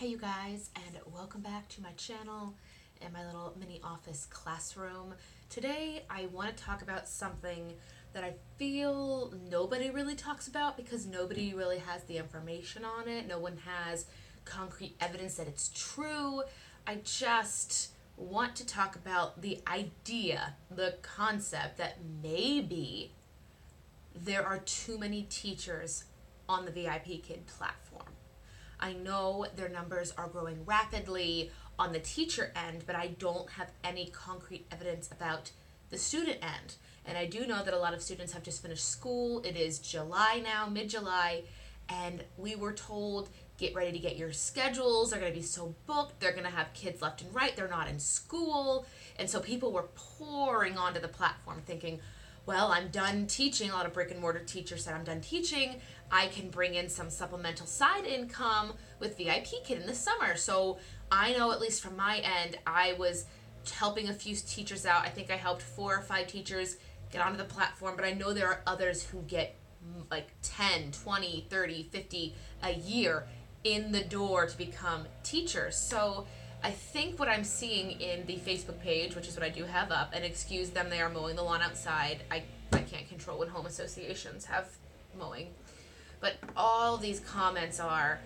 Hey you guys, and welcome back to my channel and my little mini office classroom. Today I want to talk about something that I feel nobody really talks about because nobody really has the information on it. No one has concrete evidence that it's true. I just want to talk about the idea, the concept that maybe there are too many teachers on the VIPKID platform. I know their numbers are growing rapidly on the teacher end, but I don't have any concrete evidence about the student end. And I do know that a lot of students have just finished school. It is July now, mid-July, and we were told, get ready to get your schedules. They're going to be so booked. They're going to have kids left and right. They're not in school. And so people were pouring onto the platform thinking, well, I'm done teaching. A lot of brick and mortar teachers said, I'm done teaching. I can bring in some supplemental side income with VIPKID in the summer. So I know, at least from my end, I was helping a few teachers out. I think I helped 4 or 5 teachers get onto the platform, but I know there are others who get like 10, 20, 30, 50 a year in the door to become teachers. So I think what I'm seeing in the Facebook page, which is what I do have up, and excuse them, they are mowing the lawn outside. I can't control when home associations have mowing. But all these comments are,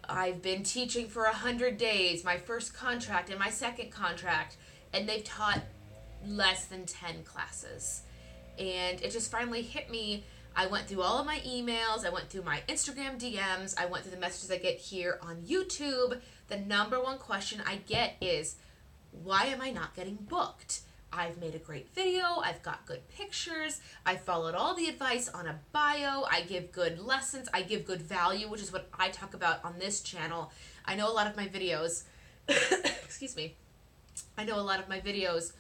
I've been teaching for 100 days, my first contract and my second contract, and they've taught less than 10 classes. And it just finally hit me. I went through all of my emails, I went through my Instagram DMs, I went through the messages I get here on YouTube. The number one question I get is, why am I not getting booked? I've made a great video, I've got good pictures, I followed all the advice on a bio, I give good lessons, I give good value, which is what I talk about on this channel. I know a lot of my videos, excuse me, I know a lot of my videos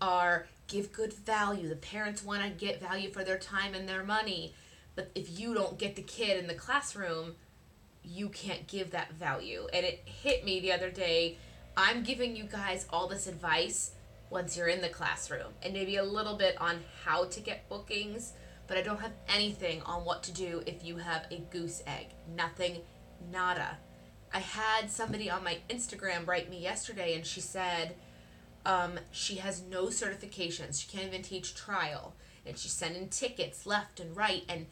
are give good value. The parents want to get value for their time and their money. But if you don't get the kid in the classroom, you can't give that value. And it hit me the other day. I'm giving you guys all this advice once you're in the classroom and maybe a little bit on how to get bookings, but I don't have anything on what to do if you have a goose egg. Nothing, nada. I had somebody on my Instagram write me yesterday and she said, she has no certifications. She can't even teach trial. And she's sending tickets left and right, and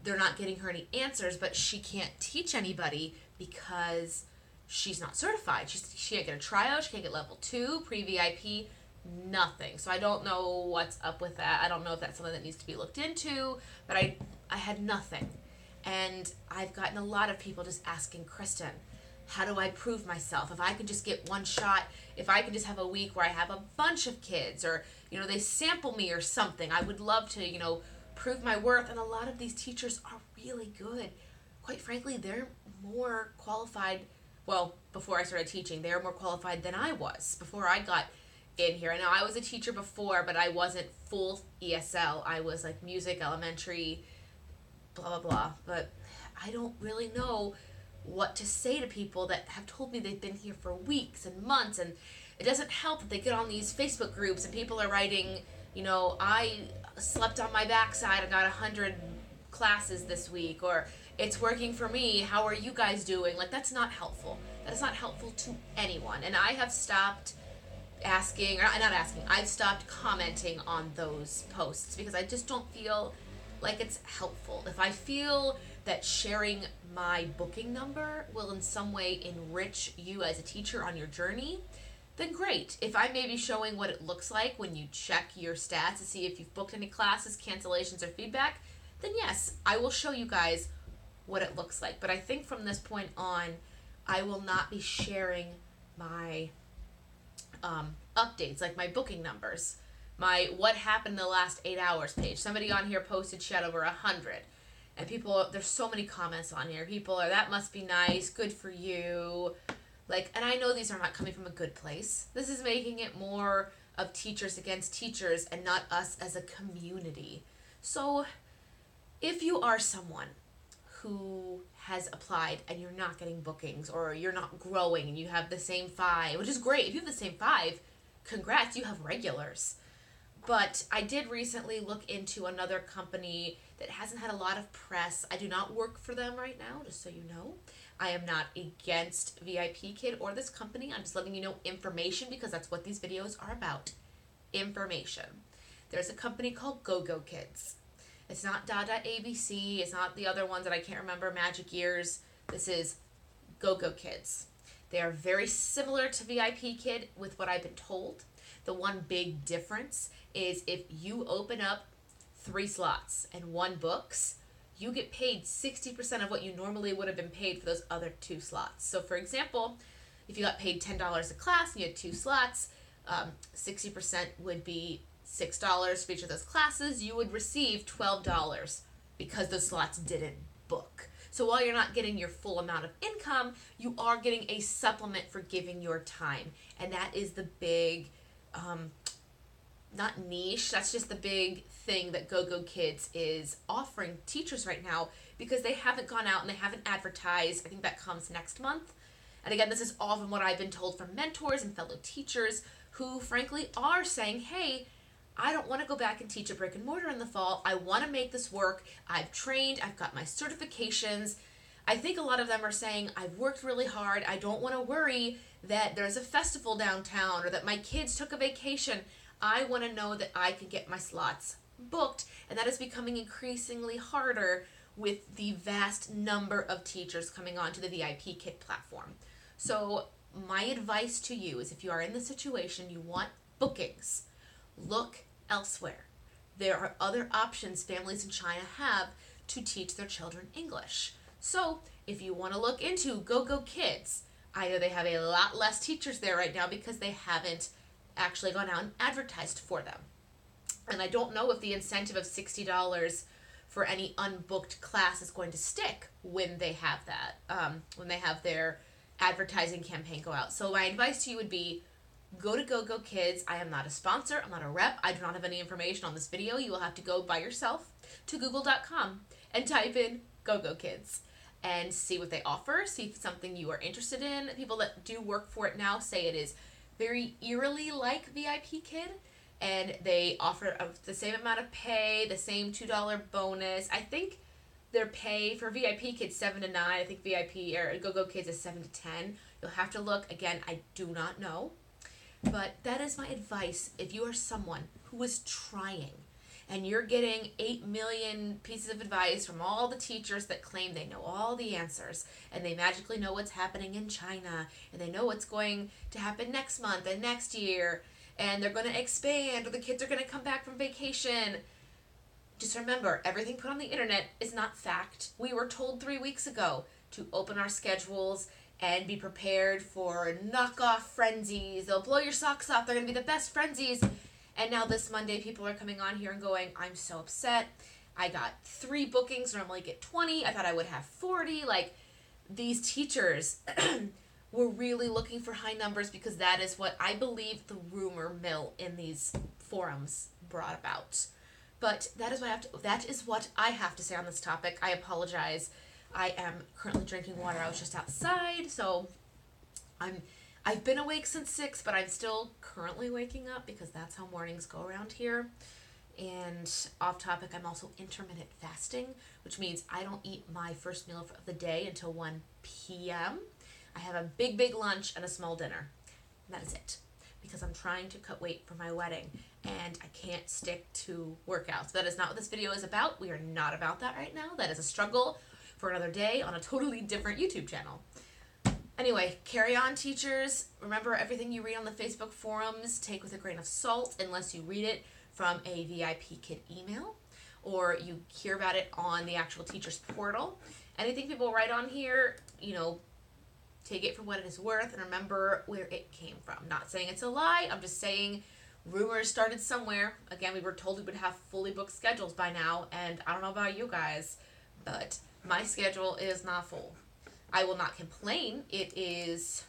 they're not getting her any answers, but she can't teach anybody because she's not certified. She can't get a trial. She can't get level 2, pre-VIP, nothing. So I don't know what's up with that. I don't know if that's something that needs to be looked into, but I had nothing. And I've gotten a lot of people just asking, Kristen, how do I prove myself? If I can just get one shot, if I can just have a week where I have a bunch of kids, or, they sample me or something, I would love to, prove my worth. And a lot of these teachers are really good. Quite frankly, they're more qualified. Well, before I started teaching, they were more qualified than I was before I got in here. I know I was a teacher before, but I wasn't full ESL. I was like music, elementary, blah, blah, blah. But I don't really know what to say to people that have told me they've been here for weeks and months, and it doesn't help that they get on these Facebook groups and people are writing, I slept on my backside, I got 100 classes this week, or it's working for me, how are you guys doing? Like, that's not helpful. That is not helpful to anyone. And I have stopped asking, or not asking, I've stopped commenting on those posts because I just don't feel like it's helpful. If I feel that sharing my booking number will in some way enrich you as a teacher on your journey, then great. If I may be showing what it looks like when you check your stats to see if you've booked any classes, cancellations, or feedback, then yes, I will show you guys what it looks like. But I think from this point on, I will not be sharing my updates, like my booking numbers, my what happened in the last 8 hours page. Somebody on here posted she had over 100. And people, there's so many comments on here. People are, that must be nice, good for you. Like, and I know these are not coming from a good place. This is making it more of teachers against teachers and not us as a community. So if you are someone who has applied and you're not getting bookings, or you're not growing and you have the same 5, which is great. If you have the same 5, congrats, you have regulars. But I did recently look into another company that hasn't had a lot of press. I do not work for them right now, just so you know. I am not against VIPKid or this company. I'm just letting you know information because that's what these videos are about. Information. There's a company called GoGoKids. It's not Dada ABC. It's not the other ones that I can't remember, Magic Ears. This is GoGoKids. They are very similar to VIPKid with what I've been told. The one big difference is if you open up 3 slots and 1 books, you get paid 60% of what you normally would have been paid for those other 2 slots. So for example, if you got paid $10 a class and you had 2 slots, 60% would be $6 for each of those classes. You would receive $12 because those slots didn't book. So while you're not getting your full amount of income, you are getting a supplement for giving your time. And that is the big, not niche, that's just the big thing that GoGoKids is offering teachers right now because they haven't gone out and they haven't advertised. I think that comes next month. And again, this is all from what I've been told from mentors and fellow teachers who frankly are saying, hey, I don't want to go back and teach a brick and mortar in the fall. I want to make this work. I've trained. I've got my certifications. I think a lot of them are saying, I've worked really hard. I don't want to worry that there's a festival downtown or that my kids took a vacation. I want to know that I can get my slots booked. And that is becoming increasingly harder with the vast number of teachers coming onto the VIPKid platform. So my advice to you is if you are in the situation, you want bookings, look elsewhere. There are other options families in China have to teach their children English. So if you want to look into GoGoKids, I know they have a lot less teachers there right now because they haven't actually gone out and advertised for them. And I don't know if the incentive of $60 for any unbooked class is going to stick when they have that, when they have their advertising campaign go out. So my advice to you would be, go to GoGoKids. I am not a sponsor. I'm not a rep. I do not have any information on this video. You will have to go by yourself to google.com and type in GoGoKids and see what they offer, see if it's something you are interested in. People that do work for it now say it is very eerily like VIPKid, and they offer the same amount of pay, the same $2 bonus. I think their pay for VIPKid 7 to 9. I think VIP or GoGoKids is 7 to 10. You'll have to look. Again, I do not know. But that is my advice. If you are someone who is trying and you're getting 8 million pieces of advice from all the teachers that claim they know all the answers and they magically know what's happening in China and they know what's going to happen next month and next year and they're going to expand or the kids are going to come back from vacation, just remember, everything put on the internet is not fact. We were told 3 weeks ago to open our schedules and be prepared for knockoff Frenzies. They'll blow your socks off. They're going to be the best Frenzies. And now this Monday, people are coming on here and going, I'm so upset. I got 3 bookings, normally get 20. I thought I would have 40. Like, these teachers were really looking for high numbers because that is what I believe the rumor mill in these forums brought about. But that is what I have to say on this topic. I apologize. I am currently drinking water. I was just outside, so I've been awake since 6, but I'm still currently waking up because that's how mornings go around here. And off topic, I'm also intermittent fasting, which means I don't eat my first meal of the day until 1 p.m. I have a big, big lunch and a small dinner. And that is it. Because I'm trying to cut weight for my wedding and I can't stick to workouts. That is not what this video is about. We are not about that right now. That is a struggle for another day on a totally different YouTube channel. Anyway, carry on, teachers. Remember, everything you read on the Facebook forums, take with a grain of salt unless you read it from a VIPKid email or you hear about it on the actual teacher's portal. Anything people write on here, take it for what it is worth and remember where it came from. Not saying it's a lie. I'm just saying rumors started somewhere. Again, we were told we would have fully booked schedules by now, and I don't know about you guys, but my schedule is not full. I will not complain. It is,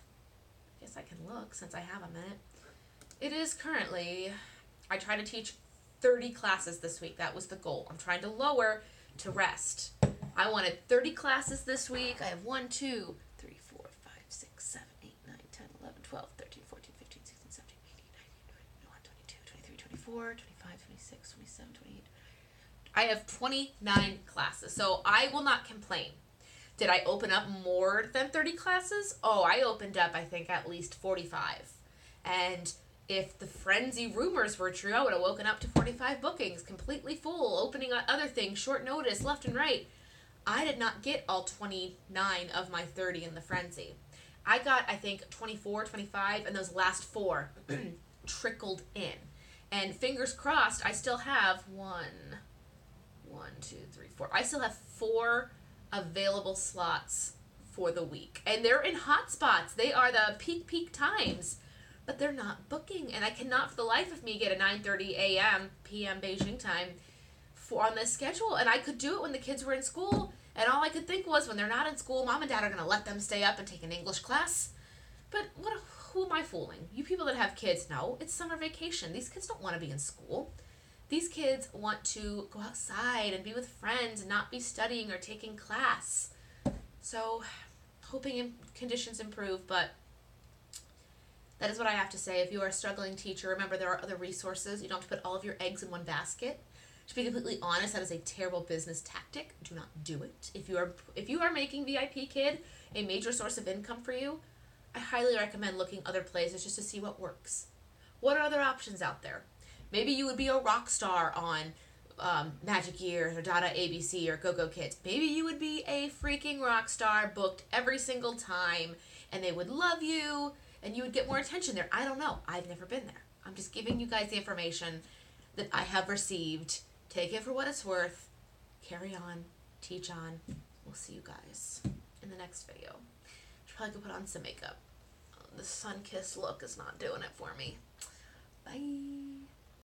I guess I can look since I have a minute. It is currently, I try to teach 30 classes this week. That was the goal. I'm trying to lower to rest. I wanted 30 classes this week. I have 1, 2, 3, 4, 5, 6, 7, 8, 9, 10, 11, 12, 13, 14, 15, 16, 17, 18, 19, 20, 21, 22, 23, 24, 25, 26, 27, 28. I have 29 classes, so I will not complain. Did I open up more than 30 classes? Oh, I opened up, I think, at least 45. And if the frenzy rumors were true, I would have woken up to 45 bookings, completely full, opening other things, short notice, left and right. I did not get all 29 of my 30 in the frenzy. I got, I think, 24, 25, and those last four trickled in. And fingers crossed, I still have one, two, three, four. I still have 4 available slots for the week. And they're in hot spots. They are the peak times. But they're not booking. And I cannot for the life of me get a 9:30 a.m. p.m. Beijing time on this schedule. And I could do it when the kids were in school. And all I could think was, when they're not in school, mom and dad are going to let them stay up and take an English class. But who am I fooling? You people that have kids, no, it's summer vacation. These kids don't want to be in school. These kids want to go outside and be with friends and not be studying or taking class. So, hoping conditions improve, but that is what I have to say. If you are a struggling teacher, remember there are other resources. You don't have to put all of your eggs in one basket. To be completely honest, that is a terrible business tactic. Do not do it. If you are making VIPKid a major source of income for you, I highly recommend looking other places just to see what works. What are other options out there? Maybe you would be a rock star on Magic Years or Dada ABC or GoGoKids. Maybe you would be a freaking rock star booked every single time and they would love you and you would get more attention there. I don't know. I've never been there. I'm just giving you guys the information that I have received. Take it for what it's worth. Carry on. Teach on. We'll see you guys in the next video. Should probably go put on some makeup. The sun-kissed look is not doing it for me. Bye.